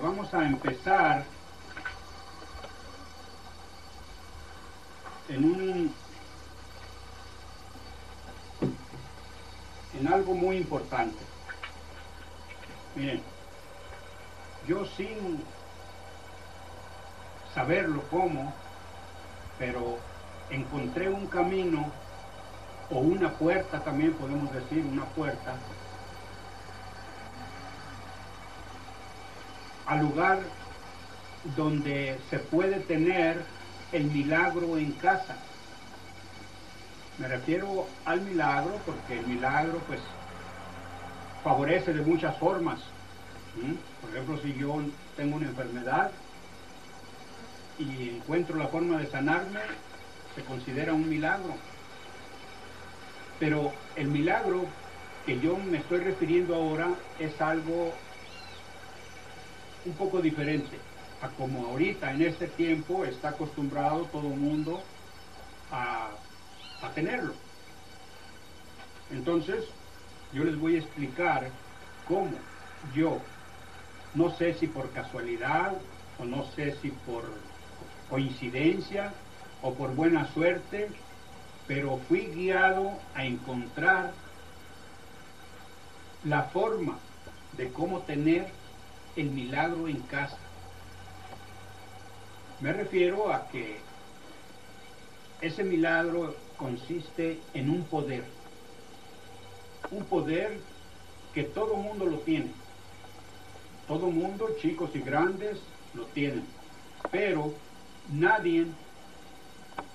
Vamos a empezar en algo muy importante. Miren, yo sin saberlo cómo, pero encontré un camino o una puerta, también podemos decir una puerta, al lugar donde se puede tener el milagro en casa. Me refiero al milagro porque el milagro pues favorece de muchas formas. Por ejemplo, si yo tengo una enfermedad y encuentro la forma de sanarme, se considera un milagro. Pero el milagro que yo me estoy refiriendo ahora es algo un poco diferente a como ahorita en este tiempo está acostumbrado todo el mundo a tenerlo. Entonces yo les voy a explicar cómo yo, no sé si por casualidad o no sé si por coincidencia o por buena suerte, pero fui guiado a encontrar la forma de cómo tener el milagro en casa. Me refiero a que ese milagro consiste en un poder que todo mundo lo tiene. Todo mundo, chicos y grandes, lo tienen. Pero nadie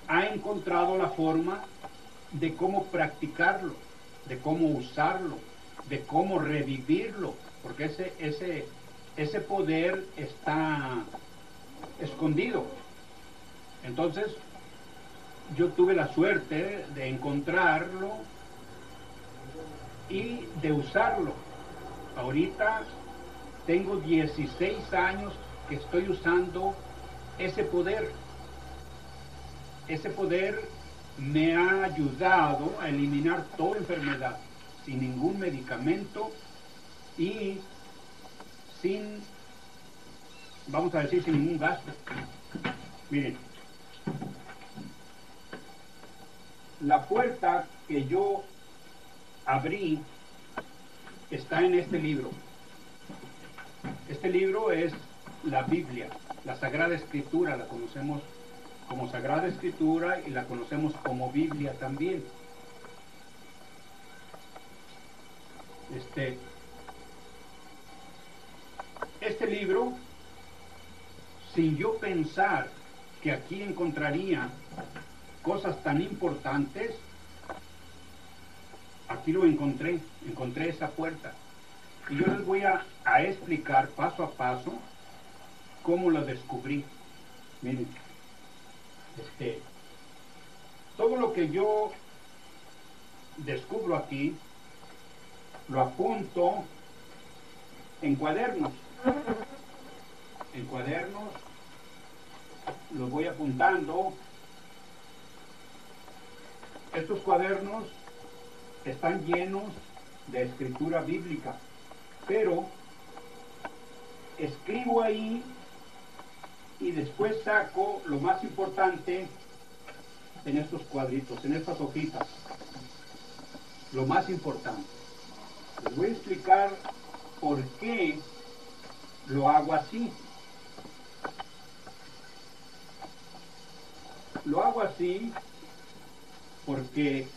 ha encontrado la forma de cómo practicarlo, de cómo usarlo, de cómo revivirlo, porque ese poder está escondido. Entonces, yo tuve la suerte de encontrarlo y de usarlo. Ahorita tengo 16 años que estoy usando ese poder. Ese poder me ha ayudado a eliminar toda enfermedad, sin ningún medicamento y sin, vamos a decir, sin ningún gasto. Miren, la puerta que yo abrí está en este libro. Este libro es la Biblia, la Sagrada Escritura, la conocemos como Sagrada Escritura y la conocemos como Biblia también. Este libro, sin yo pensar que aquí encontraría cosas tan importantes, aquí lo encontré esa puerta. Y yo les voy a explicar paso a paso cómo lo descubrí. Miren, todo lo que yo descubro aquí, lo apunto en cuadernos. En cuadernos los voy apuntando. Estos cuadernos están llenos de escritura bíblica, pero escribo ahí y después saco lo más importante en estos cuadritos, en estas hojitas. Lo más importante. Les voy a explicar por qué lo hago así. Lo hago así porque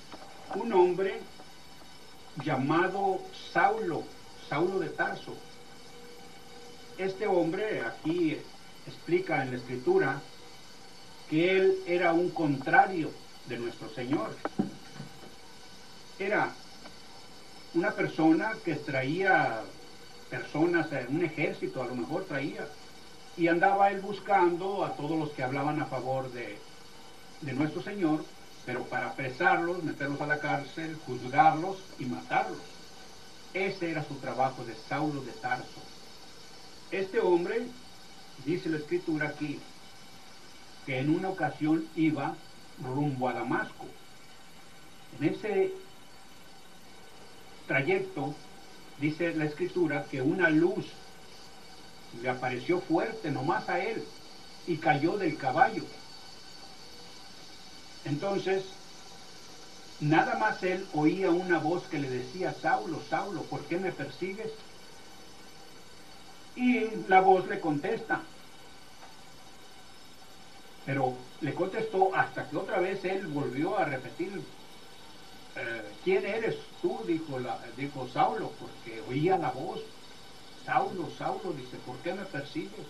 un hombre llamado Saulo de Tarso, este hombre aquí explica en la Escritura que él era un contrario de nuestro Señor. Era una persona que traía personas, un ejército a lo mejor traía, y andaba él buscando a todos los que hablaban a favor de nuestro Señor, pero para apresarlos, meterlos a la cárcel, juzgarlos y matarlos. Ese era su trabajo de Saulo de Tarso. Este hombre, dice la Escritura aquí, que en una ocasión iba rumbo a Damasco. En ese trayecto, dice la Escritura, que una luz le apareció fuerte nomás a él y cayó del caballo. Entonces, nada más él oía una voz que le decía: Saulo, Saulo, ¿por qué me persigues? Y la voz le contesta, pero le contestó hasta que otra vez él volvió a repetir: ¿quién eres tú? Dijo Saulo, porque oía la voz: Saulo, Saulo, dice, ¿por qué me persigues?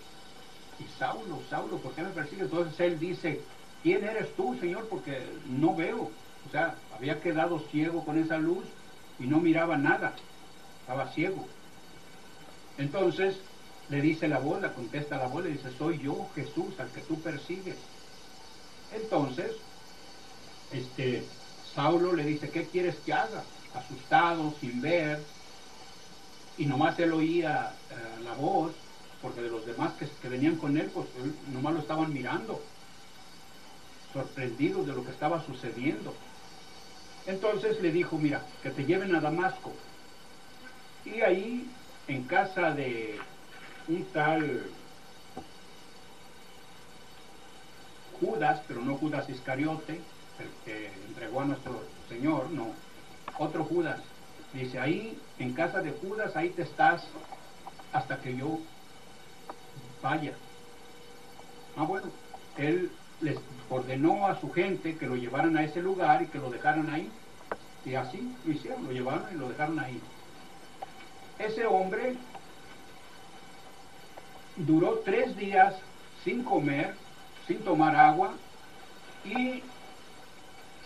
Y Saulo, Saulo, ¿por qué me persigues? Entonces él dice: ¿quién eres tú, Señor? Porque no veo. O sea, había quedado ciego con esa luz y no miraba nada, estaba ciego. Entonces le dice la voz, le contesta la voz, le dice: soy yo, Jesús, al que tú persigues. Entonces, Saulo le dice: ¿qué quieres que haga? Asustado, sin ver, y nomás él oía la voz, porque de los demás que venían con él, pues nomás lo estaban mirando, sorprendidos de lo que estaba sucediendo. Entonces le dijo: mira, que te lleven a Damasco. Y ahí, en casa de un tal Judas, pero no Judas Iscariote, el que entregó a nuestro Señor, no, otro Judas. Dice: ahí, en casa de Judas, ahí te estás hasta que yo vaya. Bueno, él les ordenó a su gente que lo llevaran a ese lugar y que lo dejaran ahí. Y así lo hicieron, lo llevaron y lo dejaron ahí. Ese hombre duró 3 días sin comer, sin tomar agua y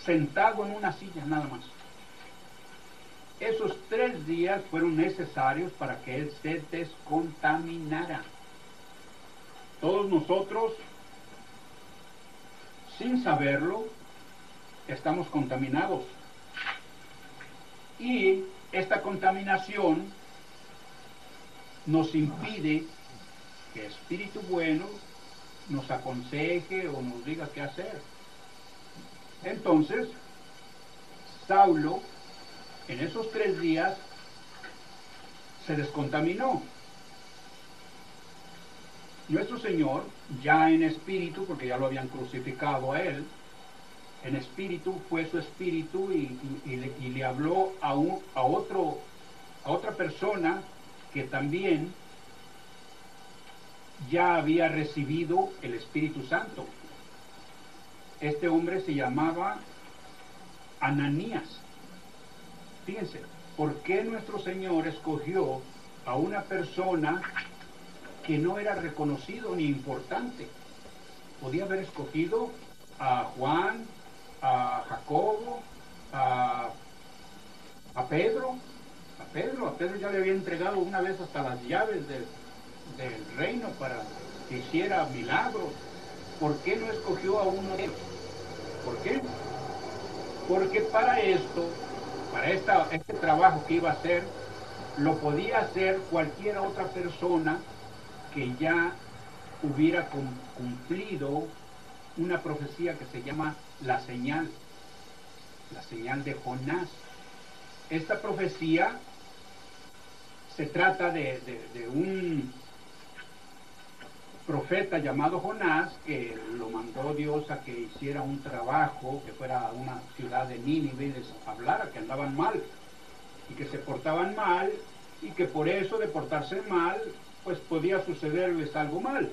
sentado en una silla nada más. Esos 3 días fueron necesarios para que él se descontaminara. Todos nosotros, sin saberlo, estamos contaminados. Y esta contaminación nos impide que Espíritu Bueno nos aconseje o nos diga qué hacer. Entonces, Saulo, en esos 3 días, se descontaminó. Nuestro Señor, ya en espíritu, porque ya lo habían crucificado a él, en espíritu fue su espíritu y le habló a otra persona que también ya había recibido el Espíritu Santo. Este hombre se llamaba Ananías. Fíjense, ¿por qué nuestro Señor escogió a una persona que no era reconocido ni importante? Podía haber escogido a Juan, a Jacobo, a Pedro. A Pedro ya le había entregado una vez hasta las llaves del reino para que hiciera milagros. ¿Por qué no escogió a uno de ellos? ¿Por qué? Porque para esto, para este trabajo que iba a hacer, lo podía hacer cualquier otra persona que ya hubiera cumplido una profecía que se llama la señal de Jonás. Esta profecía se trata de un profeta llamado Jonás, que lo mandó Dios a que hiciera un trabajo, que fuera a una ciudad de Nínive y les hablara que andaban mal y que se portaban mal y que por eso de portarse mal pues podía sucederles algo mal.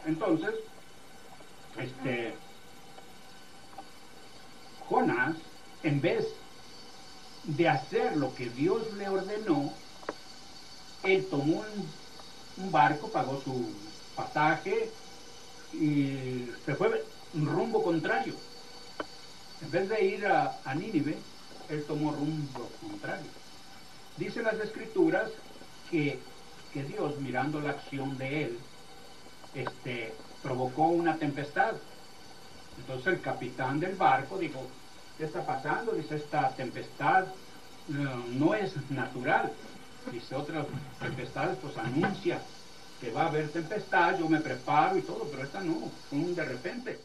Entonces Jonás, en vez de hacer lo que Dios le ordenó, él tomó un barco, pagó su pasaje y se fue un rumbo contrario. En vez de ir a Nínive, él tomó rumbo contrario. Dicen las Escrituras que Dios, mirando la acción de él, provocó una tempestad. Entonces el capitán del barco dijo: ¿qué está pasando? Dice: esta tempestad no es natural. Dice: otras tempestades pues anuncia que va a haber tempestad, yo me preparo y todo, pero esta no, fue un de repente.